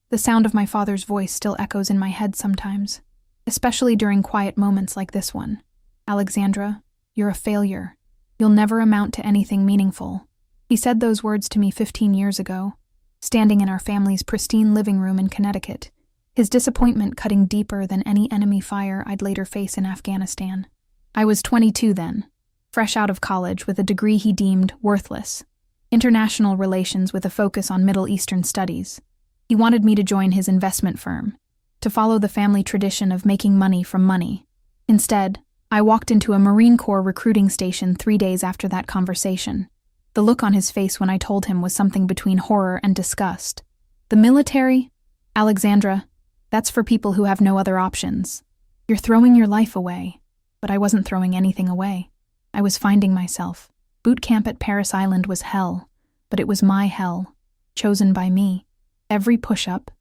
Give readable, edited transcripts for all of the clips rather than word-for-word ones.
The sound of my father's voice still echoes in my head sometimes, especially during quiet moments like this one. "Alexandra, you're a failure. You'll never amount to anything meaningful." He said those words to me 15 years ago, standing in our family's pristine living room in Connecticut, his disappointment cutting deeper than any enemy fire I'd later face in Afghanistan. I was 22 then, fresh out of college with a degree he deemed worthless, international relations with a focus on Middle Eastern studies. He wanted me to join his investment firm, to follow the family tradition of making money from money. Instead, I walked into a Marine Corps recruiting station 3 days after that conversation. The look on his face when I told him was something between horror and disgust. "The military? Alexandra, that's for people who have no other options. You're throwing your life away." But I wasn't throwing anything away. I was finding myself. Boot camp at Paris Island was hell, but it was my hell, chosen by me. Every push-up,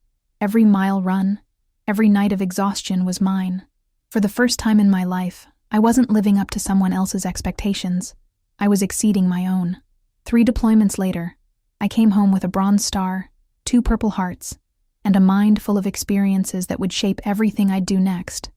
every mile run, every night of exhaustion was mine. For the first time in my life, I wasn't living up to someone else's expectations. I was exceeding my own. 3 deployments later, I came home with a Bronze Star, 2 Purple Hearts, and a mind full of experiences that would shape everything I'd do next.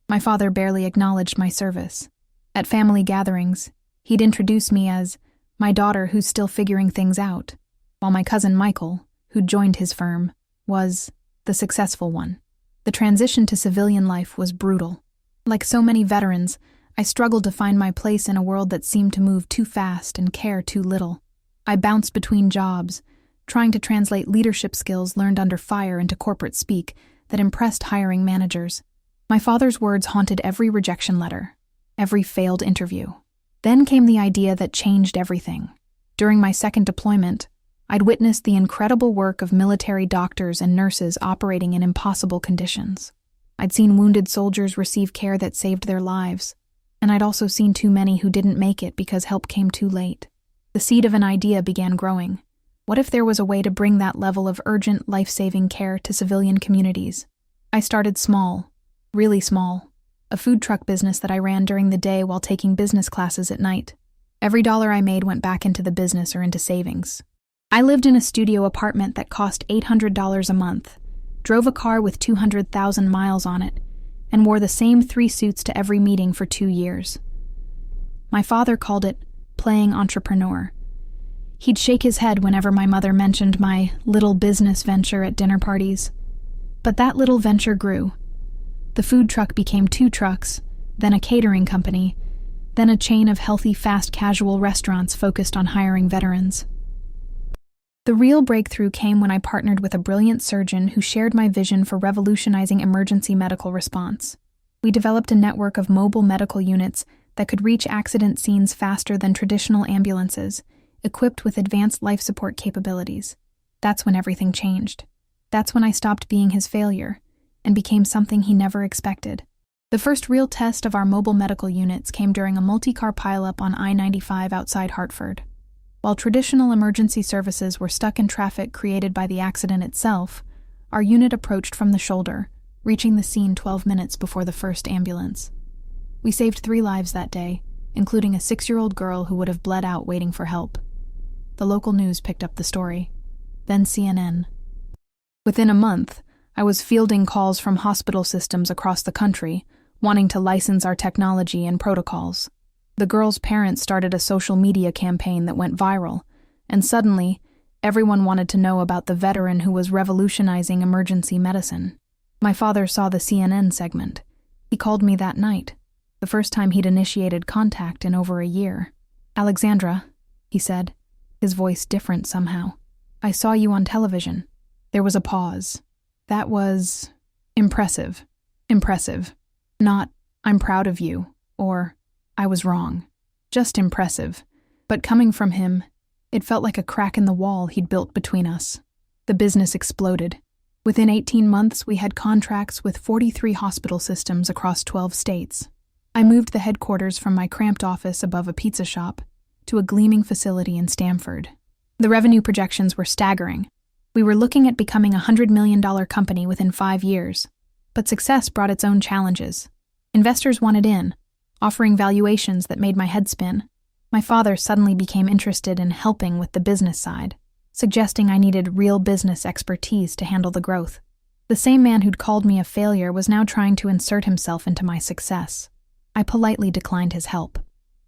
My father barely acknowledged my service. At family gatherings, he'd introduce me as my daughter who's still figuring things out, while my cousin Michael, who'd joined his firm, was the successful one. The transition to civilian life was brutal. Like so many veterans, I struggled to find my place in a world that seemed to move too fast and care too little. I bounced between jobs, trying to translate leadership skills learned under fire into corporate speak that impressed hiring managers. My father's words haunted every rejection letter, every failed interview. Then came the idea that changed everything. During my second deployment, I'd witnessed the incredible work of military doctors and nurses operating in impossible conditions. I'd seen wounded soldiers receive care that saved their lives, and I'd also seen too many who didn't make it because help came too late. The seed of an idea began growing. What if there was a way to bring that level of urgent, life-saving care to civilian communities? I started small, really small, a food truck business that I ran during the day while taking business classes at night. Every dollar I made went back into the business or into savings. I lived in a studio apartment that cost $800 a month, drove a car with 200,000 miles on it, and wore the same 3 suits to every meeting for 2 years. My father called it playing entrepreneur. He'd shake his head whenever my mother mentioned my little business venture at dinner parties. But that little venture grew. The food truck became 2 trucks, then a catering company, then a chain of healthy, fast casual restaurants focused on hiring veterans. The real breakthrough came when I partnered with a brilliant surgeon who shared my vision for revolutionizing emergency medical response. We developed a network of mobile medical units that could reach accident scenes faster than traditional ambulances, equipped with advanced life support capabilities. That's when everything changed. That's when I stopped being his failure and became something he never expected. The first real test of our mobile medical units came during a multi-car pileup on I-95 outside Hartford. While traditional emergency services were stuck in traffic created by the accident itself, our unit approached from the shoulder, reaching the scene 12 minutes before the first ambulance. We saved 3 lives that day, including a 6-year-old girl who would have bled out waiting for help. The local news picked up the story, then CNN. Within a month, I was fielding calls from hospital systems across the country, wanting to license our technology and protocols. The girl's parents started a social media campaign that went viral, and suddenly, everyone wanted to know about the veteran who was revolutionizing emergency medicine. My father saw the CNN segment. He called me that night, the first time he'd initiated contact in over a year. "Alexandra," he said, his voice different somehow. "I saw you on television." There was a pause. That was impressive. Impressive. Not, "I'm proud of you," or "I was wrong." Just impressive. But coming from him, it felt like a crack in the wall he'd built between us. The business exploded. Within 18 months, we had contracts with 43 hospital systems across 12 states. I moved the headquarters from my cramped office above a pizza shop to a gleaming facility in Stamford. The revenue projections were staggering. We were looking at becoming a $100 million company within 5 years. But success brought its own challenges. Investors wanted in, offering valuations that made my head spin. My father suddenly became interested in helping with the business side, suggesting I needed real business expertise to handle the growth. The same man who'd called me a failure was now trying to insert himself into my success. I politely declined his help.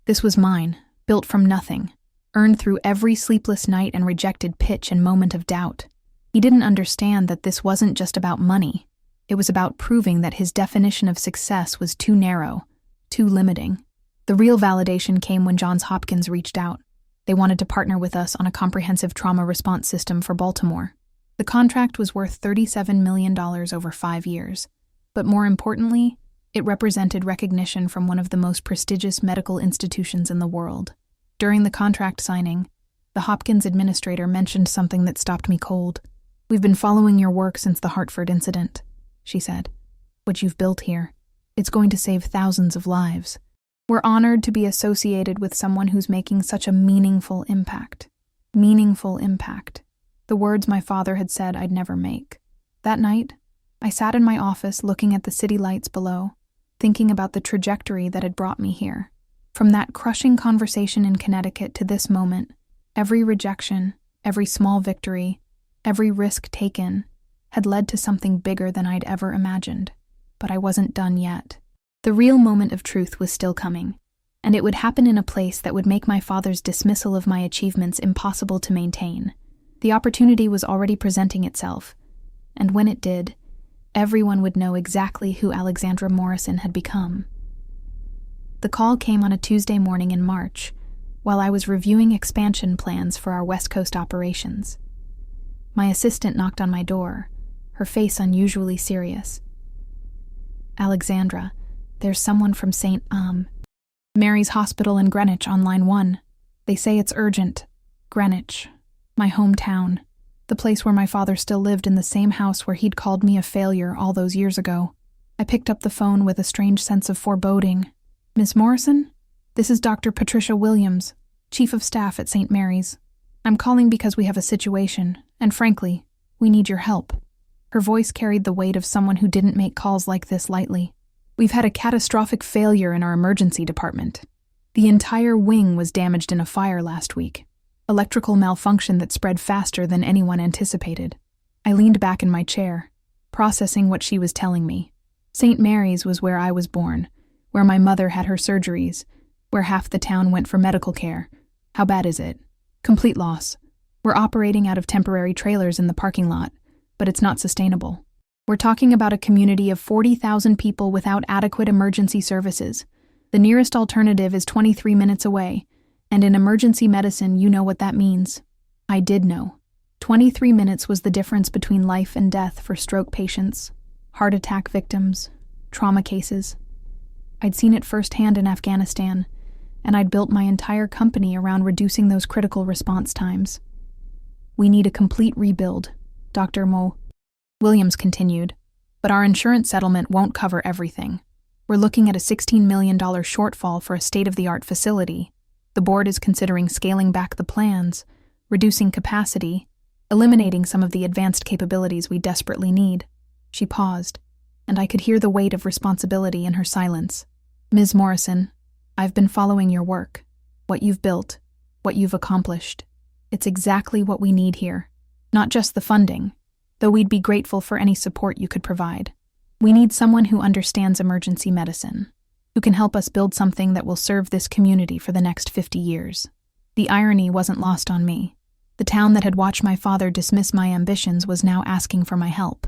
This was mine, built from nothing, earned through every sleepless night and rejected pitch and moment of doubt. He didn't understand that this wasn't just about money. It was about proving that his definition of success was too narrow, too limiting. The real validation came when Johns Hopkins reached out. They wanted to partner with us on a comprehensive trauma response system for Baltimore. The contract was worth $37 million over 5 years, but more importantly, it represented recognition from one of the most prestigious medical institutions in the world. During the contract signing, the Hopkins administrator mentioned something that stopped me cold. "We've been following your work since the Hartford incident," she said. "What you've built here, it's going to save thousands of lives. We're honored to be associated with someone who's making such a meaningful impact." Meaningful impact. The words my father had said I'd never make. That night, I sat in my office looking at the city lights below, thinking about the trajectory that had brought me here. From that crushing conversation in Connecticut to this moment, every rejection, every small victory, every risk taken had led to something bigger than I'd ever imagined. But I wasn't done yet. The real moment of truth was still coming, and it would happen in a place that would make my father's dismissal of my achievements impossible to maintain. The opportunity was already presenting itself, and when it did, everyone would know exactly who Alexandra Morrison had become. The call came on a Tuesday morning in March, while I was reviewing expansion plans for our West Coast operations. My assistant knocked on my door, her face unusually serious. "Alexandra, there's someone from St. Mary's Hospital in Greenwich on line 1. They say it's urgent." Greenwich, my hometown, the place where my father still lived in the same house where he'd called me a failure all those years ago. I picked up the phone with a strange sense of foreboding. "Miss Morrison? This is Dr. Patricia Williams, Chief of Staff at St. Mary's. I'm calling because we have a situation, and frankly, we need your help." Her voice carried the weight of someone who didn't make calls like this lightly. "We've had a catastrophic failure in our emergency department. The entire wing was damaged in a fire last week. Electrical malfunction that spread faster than anyone anticipated." I leaned back in my chair, processing what she was telling me. St. Mary's was where I was born, where my mother had her surgeries, where half the town went for medical care. How bad is it? Complete loss. We're operating out of temporary trailers in the parking lot, but it's not sustainable. We're talking about a community of 40,000 people without adequate emergency services. The nearest alternative is 23 minutes away, and in emergency medicine, you know what that means. I did know. 23 minutes was the difference between life and death for stroke patients, heart attack victims, trauma cases. I'd seen it firsthand in Afghanistan, and I'd built my entire company around reducing those critical response times. "We need a complete rebuild," Dr. Williams continued, "but our insurance settlement won't cover everything. We're looking at a $16 million shortfall for a state-of-the-art facility. The board is considering scaling back the plans, reducing capacity, eliminating some of the advanced capabilities we desperately need." She paused, and I could hear the weight of responsibility in her silence. "Ms. Morrison, I've been following your work, what you've built, what you've accomplished. It's exactly what we need here. Not just the funding, though we'd be grateful for any support you could provide. We need someone who understands emergency medicine, who can help us build something that will serve this community for the next 50 years. The irony wasn't lost on me. The town that had watched my father dismiss my ambitions was now asking for my help.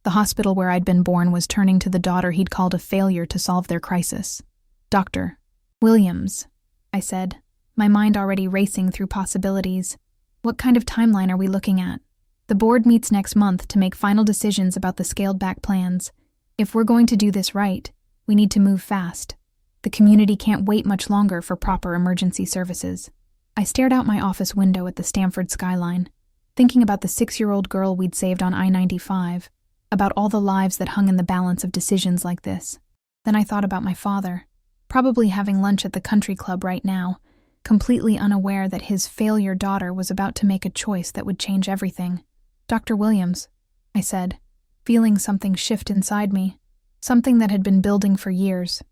The hospital where I'd been born was turning to the daughter he'd called a failure to solve their crisis. "Dr. Williams," I said, my mind already racing through possibilities. "What kind of timeline are we looking at?" "The board meets next month to make final decisions about the scaled-back plans. If we're going to do this right, we need to move fast. The community can't wait much longer for proper emergency services." I stared out my office window at the Stamford skyline, thinking about the 6-year-old girl we'd saved on I-95, about all the lives that hung in the balance of decisions like this. Then I thought about my father, probably having lunch at the country club right now, completely unaware that his failure daughter was about to make a choice that would change everything. "Dr. Williams," I said, feeling something shift inside me, something that had been building for years.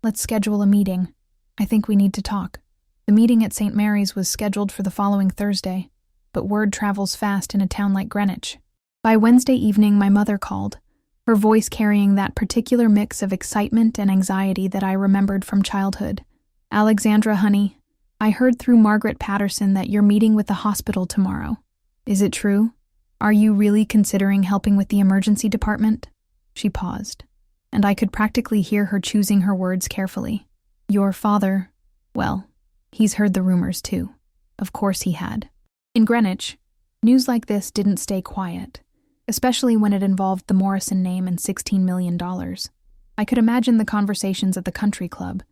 "Let's schedule a meeting. I think we need to talk." The meeting at St. Mary's was scheduled for the following Thursday, but word travels fast in a town like Greenwich. By Wednesday evening, my mother called, her voice carrying that particular mix of excitement and anxiety that I remembered from childhood. "Alexandra, honey, I heard through Margaret Patterson that you're meeting with the hospital tomorrow. Is it true? Are you really considering helping with the emergency department?" She paused, and I could practically hear her choosing her words carefully. "Your father, well, he's heard the rumors too." Of course he had. In Greenwich, news like this didn't stay quiet, especially when it involved the Morrison name and $16 million. I could imagine the conversations at the country club,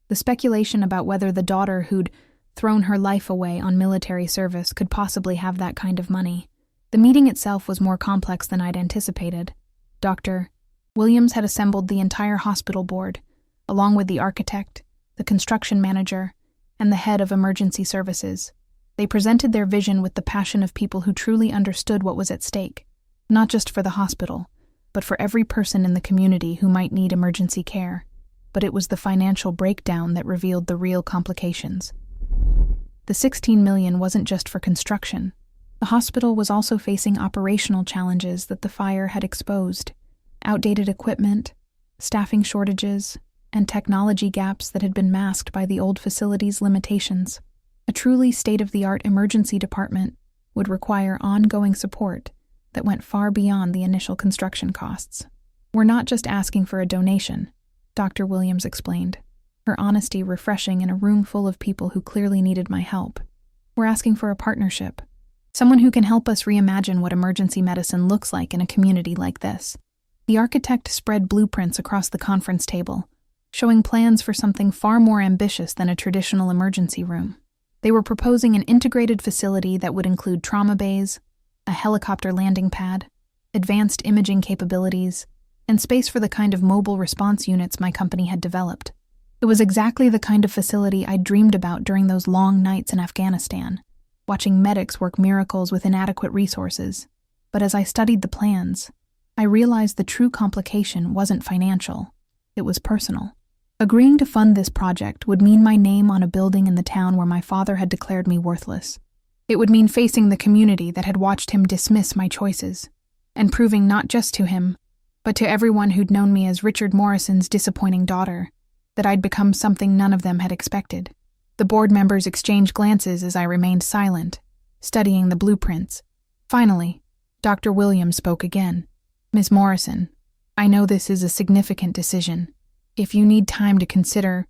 the speculation about whether the daughter who'd thrown her life away on military service could possibly have that kind of money. The meeting itself was more complex than I'd anticipated. Dr. Williams had assembled the entire hospital board, along with the architect, the construction manager, and the head of emergency services. They presented their vision with the passion of people who truly understood what was at stake, not just for the hospital, but for every person in the community who might need emergency care. But it was the financial breakdown that revealed the real complications. The $16 million wasn't just for construction. The hospital was also facing operational challenges that the fire had exposed: outdated equipment, staffing shortages, and technology gaps that had been masked by the old facility's limitations. A truly state-of-the-art emergency department would require ongoing support that went far beyond the initial construction costs. "We're not just asking for a donation," Dr. Williams explained, her honesty refreshing in a room full of people who clearly needed my help. "We're asking for a partnership, someone who can help us reimagine what emergency medicine looks like in a community like this." The architect spread blueprints across the conference table, showing plans for something far more ambitious than a traditional emergency room. They were proposing an integrated facility that would include trauma bays, a helicopter landing pad, advanced imaging capabilities, and space for the kind of mobile response units my company had developed. It was exactly the kind of facility I'd dreamed about during those long nights in Afghanistan, watching medics work miracles with inadequate resources. But as I studied the plans, I realized the true complication wasn't financial, it was personal. Agreeing to fund this project would mean my name on a building in the town where my father had declared me worthless. It would mean facing the community that had watched him dismiss my choices, and proving not just to him, but to everyone who'd known me as Richard Morrison's disappointing daughter, that I'd become something none of them had expected. The board members exchanged glances as I remained silent, studying the blueprints. Finally, Dr. Williams spoke again. "Ms. Morrison, I know this is a significant decision. If you need time to consider—"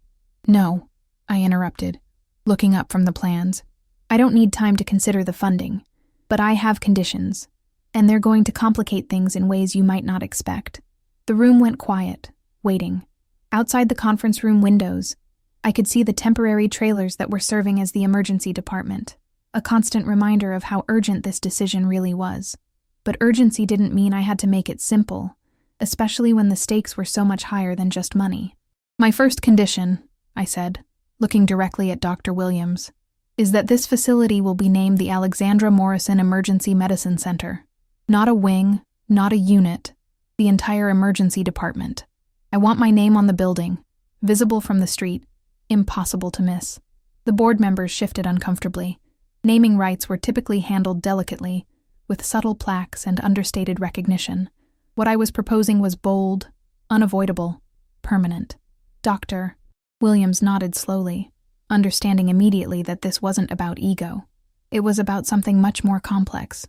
"No," I interrupted, looking up from the plans. "I don't need time to consider the funding, but I have conditions, and they're going to complicate things in ways you might not expect." The room went quiet, waiting. Outside the conference room windows, I could see the temporary trailers that were serving as the emergency department, a constant reminder of how urgent this decision really was. But urgency didn't mean I had to make it simple, especially when the stakes were so much higher than just money. "My first condition," I said, looking directly at Dr. Williams, "is that this facility will be named the Alexandra Morrison Emergency Medicine Center. Not a wing, not a unit, the entire emergency department. I want my name on the building, visible from the street, impossible to miss." The board members shifted uncomfortably. Naming rights were typically handled delicately, with subtle plaques and understated recognition. What I was proposing was bold, unavoidable, permanent. Dr. Williams nodded slowly, understanding immediately that this wasn't about ego. It was about something much more complex.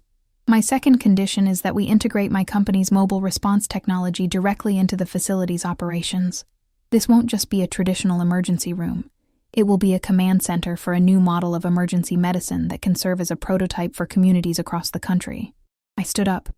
"My second condition is that we integrate my company's mobile response technology directly into the facility's operations. This won't just be a traditional emergency room. It will be a command center for a new model of emergency medicine that can serve as a prototype for communities across the country." I stood up,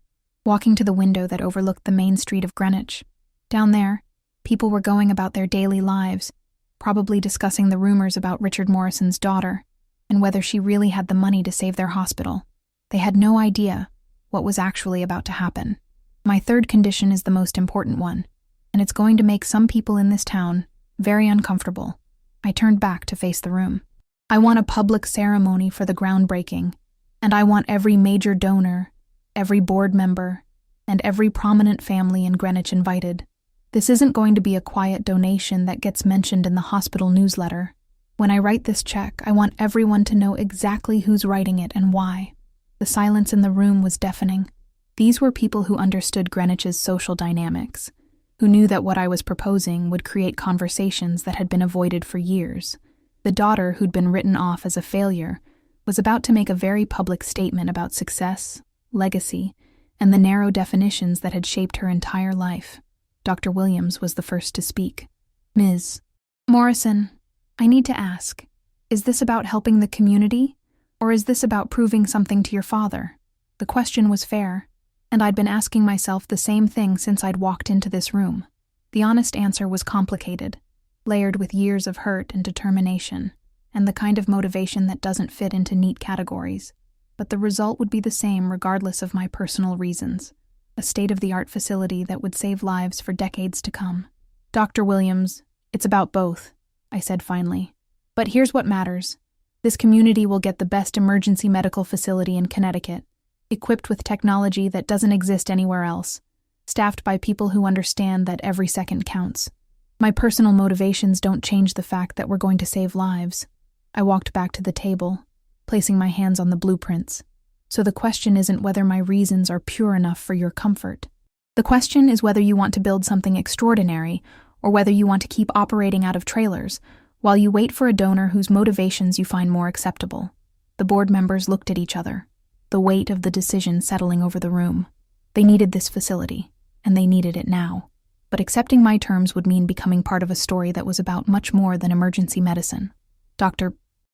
walking to the window that overlooked the main street of Greenwich. Down there, people were going about their daily lives, probably discussing the rumors about Richard Morrison's daughter and whether she really had the money to save their hospital. They had no idea what was actually about to happen. My third condition is the most important one, and it's going to make some people in this town very uncomfortable. I turned back to face the room. "I want a public ceremony for the groundbreaking, and I want every major donor, every board member, and every prominent family in Greenwich invited. This isn't going to be a quiet donation that gets mentioned in the hospital newsletter. When I write this check, I want everyone to know exactly who's writing it and why." The silence in the room was deafening. These were people who understood Greenwich's social dynamics, who knew that what I was proposing would create conversations that had been avoided for years. The daughter, who'd been written off as a failure, was about to make a very public statement about success, legacy, and the narrow definitions that had shaped her entire life. Dr. Williams was the first to speak. "Ms. Morrison, I need to ask, is this about helping the community, or is this about proving something to your father?" The question was fair, and I'd been asking myself the same thing since I'd walked into this room. The honest answer was complicated, layered with years of hurt and determination, and the kind of motivation that doesn't fit into neat categories. But the result would be the same regardless of my personal reasons: a state-of-the-art facility that would save lives for decades to come. "Dr. Williams, it's about both," I said finally. "But here's what matters. This community will get the best emergency medical facility in Connecticut, equipped with technology that doesn't exist anywhere else, staffed by people who understand that every second counts. My personal motivations don't change the fact that we're going to save lives." I walked back to the table, placing my hands on the blueprints. "So the question isn't whether my reasons are pure enough for your comfort. The question is whether you want to build something extraordinary, or whether you want to keep operating out of trailers while you wait for a donor whose motivations you find more acceptable." The board members looked at each other, the weight of the decision settling over the room. They needed this facility, and they needed it now. But accepting my terms would mean becoming part of a story that was about much more than emergency medicine. Dr.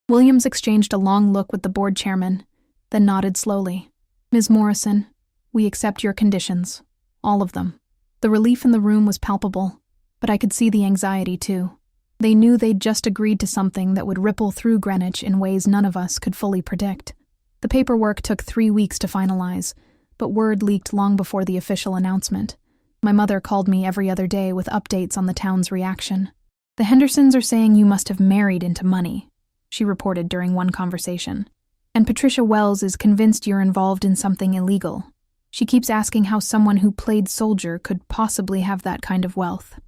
Williams exchanged a long look with the board chairman, then nodded slowly. "Ms. Morrison, we accept your conditions. All of them." The relief in the room was palpable, but I could see the anxiety too. They knew they'd just agreed to something that would ripple through Greenwich in ways none of us could fully predict. The paperwork took 3 weeks to finalize, but word leaked long before the official announcement. My mother called me every other day with updates on the town's reaction. "The Hendersons are saying you must have married into money," she reported during one conversation. "And Patricia Wells is convinced you're involved in something illegal. She keeps asking how someone who played soldier could possibly have that kind of wealth."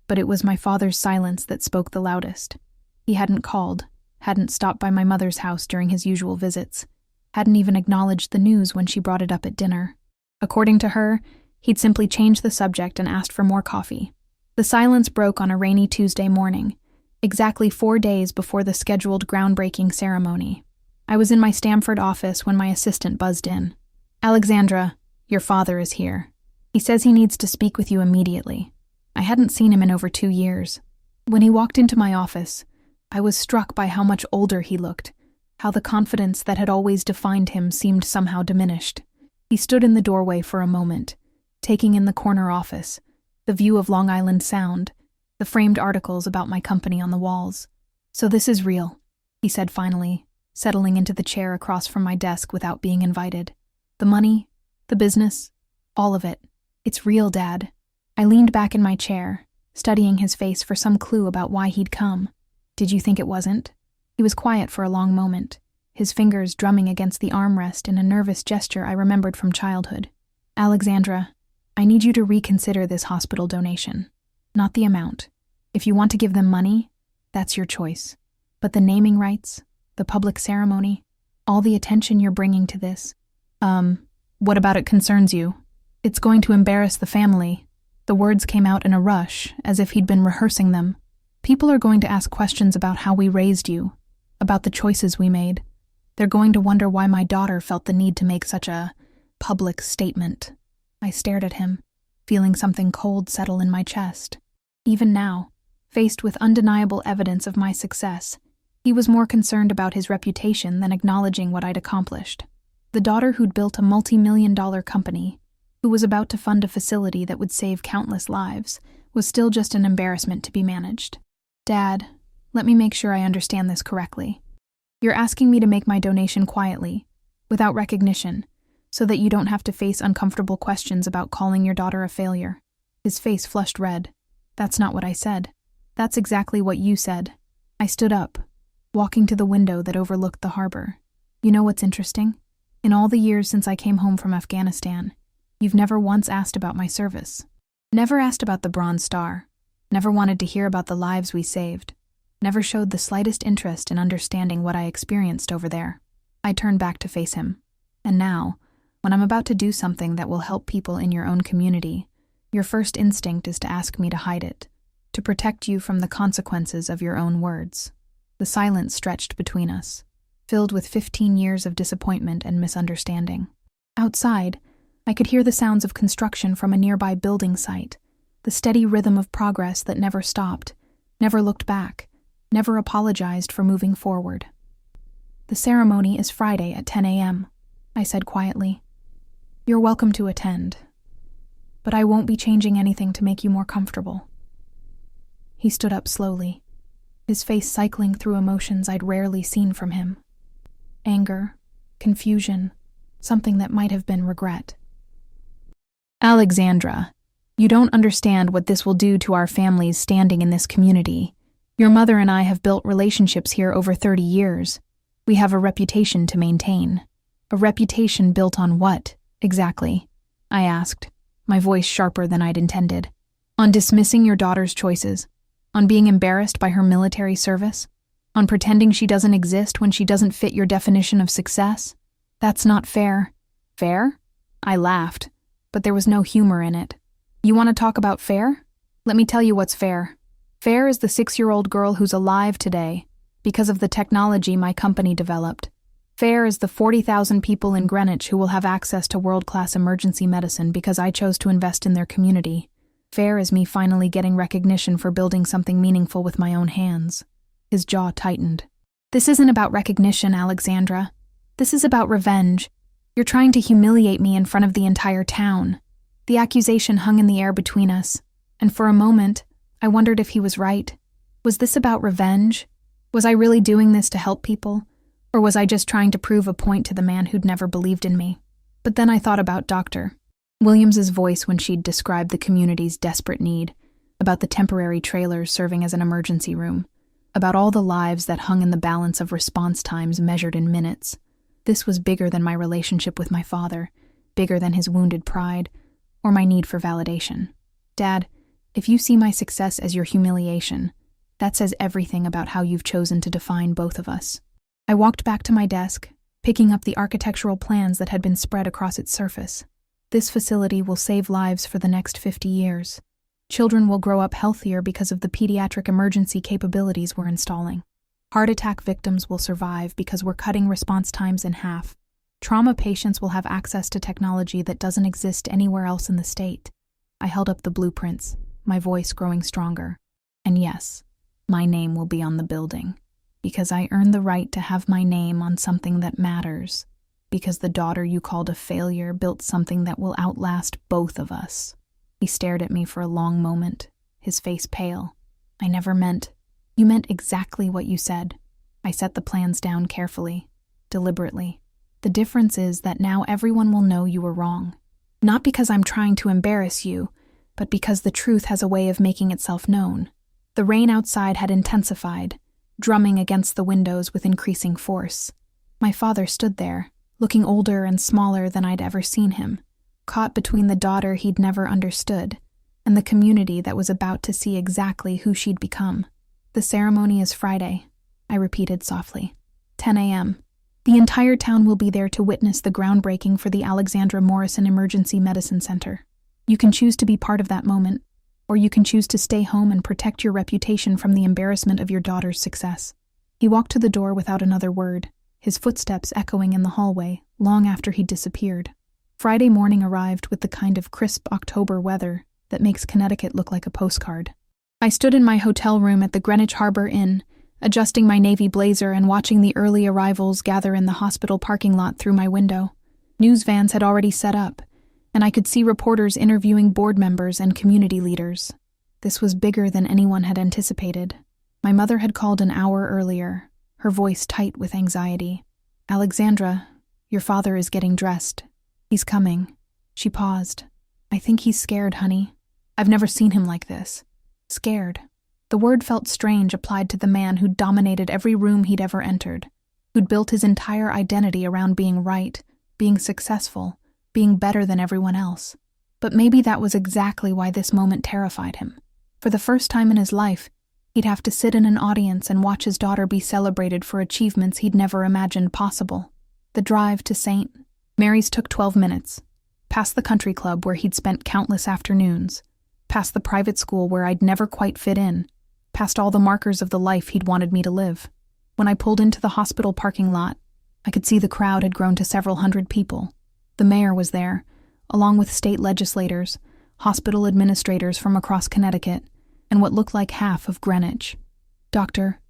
But it was my father's silence that spoke the loudest. He hadn't called, hadn't stopped by my mother's house during his usual visits, hadn't even acknowledged the news when she brought it up at dinner. According to her, he'd simply changed the subject and asked for more coffee. The silence broke on a rainy Tuesday morning, exactly 4 days before the scheduled groundbreaking ceremony. I was in my Stamford office when my assistant buzzed in. "Alexandra, your father is here. He says he needs to speak with you immediately." I hadn't seen him in over 2 years. When he walked into my office, I was struck by how much older he looked, how the confidence that had always defined him seemed somehow diminished. He stood in the doorway for a moment, taking in the corner office, the view of Long Island Sound, the framed articles about my company on the walls. "So this is real," he said finally, settling into the chair across from my desk without being invited. "The money, the business, all of it. It's real, Dad." I leaned back in my chair, studying his face for some clue about why he'd come. "Did you think it wasn't?" He was quiet for a long moment, his fingers drumming against the armrest in a nervous gesture I remembered from childhood. "Alexandra, I need you to reconsider this hospital donation. Not the amount. If you want to give them money, that's your choice. But the naming rights, the public ceremony, all the attention you're bringing to this. What about it concerns you? It's going to embarrass the family." The words came out in a rush, as if he'd been rehearsing them. "People are going to ask questions about how we raised you, about the choices we made. They're going to wonder why my daughter felt the need to make such a public statement." I stared at him, feeling something cold settle in my chest. Even now, faced with undeniable evidence of my success, he was more concerned about his reputation than acknowledging what I'd accomplished. The daughter who'd built a multi-million-dollar company, who was about to fund a facility that would save countless lives, was still just an embarrassment to be managed. "Dad, let me make sure I understand this correctly. You're asking me to make my donation quietly, without recognition, so that you don't have to face uncomfortable questions about calling your daughter a failure." His face flushed red. "That's not what I said. That's exactly what you said." I stood up, walking to the window that overlooked the harbor. "You know what's interesting? In all the years since I came home from Afghanistan, you've never once asked about my service. Never asked about the Bronze Star. Never wanted to hear about the lives we saved. Never showed the slightest interest in understanding what I experienced over there." I turned back to face him. And now, When I'm about to do something that will help people in your own community, your first instinct is to ask me to hide it, to protect you from the consequences of your own words. The silence stretched between us, filled with 15 years of disappointment and misunderstanding. Outside, I could hear the sounds of construction from a nearby building site, the steady rhythm of progress that never stopped, never looked back, never apologized for moving forward. "The ceremony is Friday at 10 a.m., I said quietly. "You're welcome to attend, but I won't be changing anything to make you more comfortable." He stood up slowly, his face cycling through emotions I'd rarely seen from him. Anger, confusion, something that might have been regret. "Alexandra, you don't understand what this will do to our family's standing in this community. Your mother and I have built relationships here over 30 years. We have a reputation to maintain." "A reputation built on what, exactly?" I asked, my voice sharper than I'd intended. "On dismissing your daughter's choices? On being embarrassed by her military service? On pretending she doesn't exist when she doesn't fit your definition of success? That's not fair." "Fair?" I laughed, but there was no humor in it. "You want to talk about fair? Let me tell you what's fair. Fair is the 6-year-old girl who's alive today because of the technology my company developed. Fair is the 40,000 people in Greenwich who will have access to world-class emergency medicine because I chose to invest in their community. Fair is me finally getting recognition for building something meaningful with my own hands." His jaw tightened. "This isn't about recognition, Alexandra. This is about revenge. You're trying to humiliate me in front of the entire town." The accusation hung in the air between us, and for a moment, I wondered if he was right. Was this about revenge? Was I really doing this to help people? Or was I just trying to prove a point to the man who'd never believed in me? But then I thought about Dr. Williams's voice when she'd described the community's desperate need, about the temporary trailers serving as an emergency room, about all the lives that hung in the balance of response times measured in minutes. This was bigger than my relationship with my father, bigger than his wounded pride, or my need for validation. "Dad, if you see my success as your humiliation, that says everything about how you've chosen to define both of us." I walked back to my desk, picking up the architectural plans that had been spread across its surface. "This facility will save lives for the next 50 years. Children will grow up healthier because of the pediatric emergency capabilities we're installing. Heart attack victims will survive because we're cutting response times in half. Trauma patients will have access to technology that doesn't exist anywhere else in the state." I held up the blueprints, my voice growing stronger. "And yes, my name will be on the building. Because I earned the right to have my name on something that matters. Because the daughter you called a failure built something that will outlast both of us." He stared at me for a long moment, his face pale. "I never meant—" "You meant exactly what you said." I set the plans down carefully, deliberately. "The difference is that now everyone will know you were wrong. Not because I'm trying to embarrass you, but because the truth has a way of making itself known." The rain outside had intensified, drumming against the windows with increasing force. My father stood there, looking older and smaller than I'd ever seen him, caught between the daughter he'd never understood and the community that was about to see exactly who she'd become. "The ceremony is Friday," I repeated softly. 10 a.m. The entire town will be there to witness the groundbreaking for the Alexandra Morrison Emergency Medicine Center. You can choose to be part of that moment, or you can choose to stay home and protect your reputation from the embarrassment of your daughter's success." He walked to the door without another word, his footsteps echoing in the hallway long after he'd disappeared. Friday morning arrived with the kind of crisp October weather that makes Connecticut look like a postcard. I stood in my hotel room at the Greenwich Harbor Inn, adjusting my navy blazer and watching the early arrivals gather in the hospital parking lot through my window. News vans had already set up, and I could see reporters interviewing board members and community leaders. This was bigger than anyone had anticipated. My mother had called an hour earlier, her voice tight with anxiety. "Alexandra, your father is getting dressed. He's coming." She paused. "I think he's scared, honey. I've never seen him like this." Scared. The word felt strange applied to the man who'd dominated every room he'd ever entered, who'd built his entire identity around being right, being successful, being better than everyone else. But maybe that was exactly why this moment terrified him. For the first time in his life, he'd have to sit in an audience and watch his daughter be celebrated for achievements he'd never imagined possible. The drive to St. Mary's took 12 minutes. Past the country club where he'd spent countless afternoons. Past the private school where I'd never quite fit in. Past all the markers of the life he'd wanted me to live. When I pulled into the hospital parking lot, I could see the crowd had grown to several hundred people. The mayor was there, along with state legislators, hospital administrators from across Connecticut, and what looked like half of Greenwich. Dr.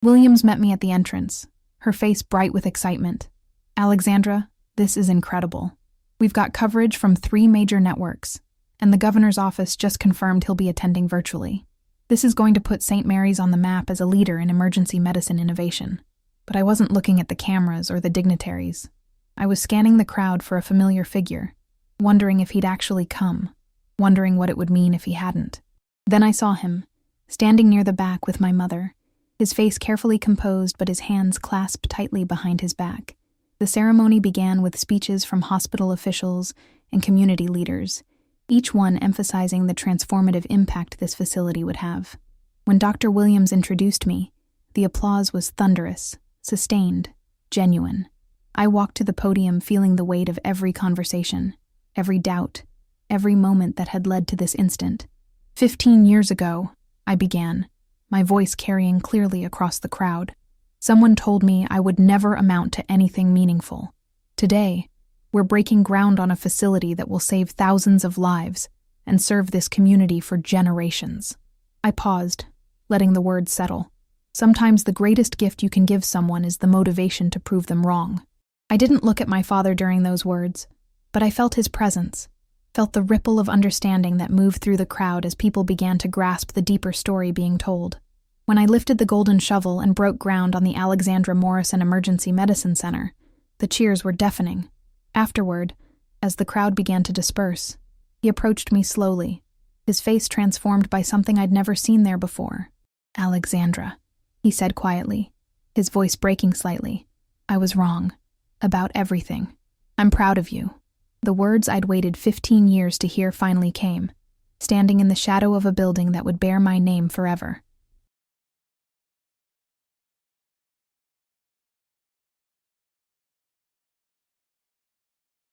Williams met me at the entrance, her face bright with excitement. Alexandra, this is incredible. We've got coverage from 3 major networks, and the governor's office just confirmed he'll be attending virtually. This is going to put St. Mary's on the map as a leader in emergency medicine innovation. But I wasn't looking at the cameras or the dignitaries. I was scanning the crowd for a familiar figure, wondering if he'd actually come, wondering what it would mean if he hadn't. Then I saw him, standing near the back with my mother, his face carefully composed but his hands clasped tightly behind his back. The ceremony began with speeches from hospital officials and community leaders, each one emphasizing the transformative impact this facility would have. When Dr. Williams introduced me, the applause was thunderous, sustained, genuine. I walked to the podium feeling the weight of every conversation, every doubt, every moment that had led to this instant. 15 years ago, I began, my voice carrying clearly across the crowd. Someone told me I would never amount to anything meaningful. Today, we're breaking ground on a facility that will save thousands of lives and serve this community for generations. I paused, letting the words settle. Sometimes the greatest gift you can give someone is the motivation to prove them wrong. I didn't look at my father during those words, but I felt his presence, felt the ripple of understanding that moved through the crowd as people began to grasp the deeper story being told. When I lifted the golden shovel and broke ground on the Alexandra Morrison Emergency Medicine Center, the cheers were deafening. Afterward, as the crowd began to disperse, he approached me slowly, his face transformed by something I'd never seen there before. "Alexandra," he said quietly, his voice breaking slightly. "I was wrong. About everything. I'm proud of you." The words I'd waited 15 years to hear finally came, standing in the shadow of a building that would bear my name forever.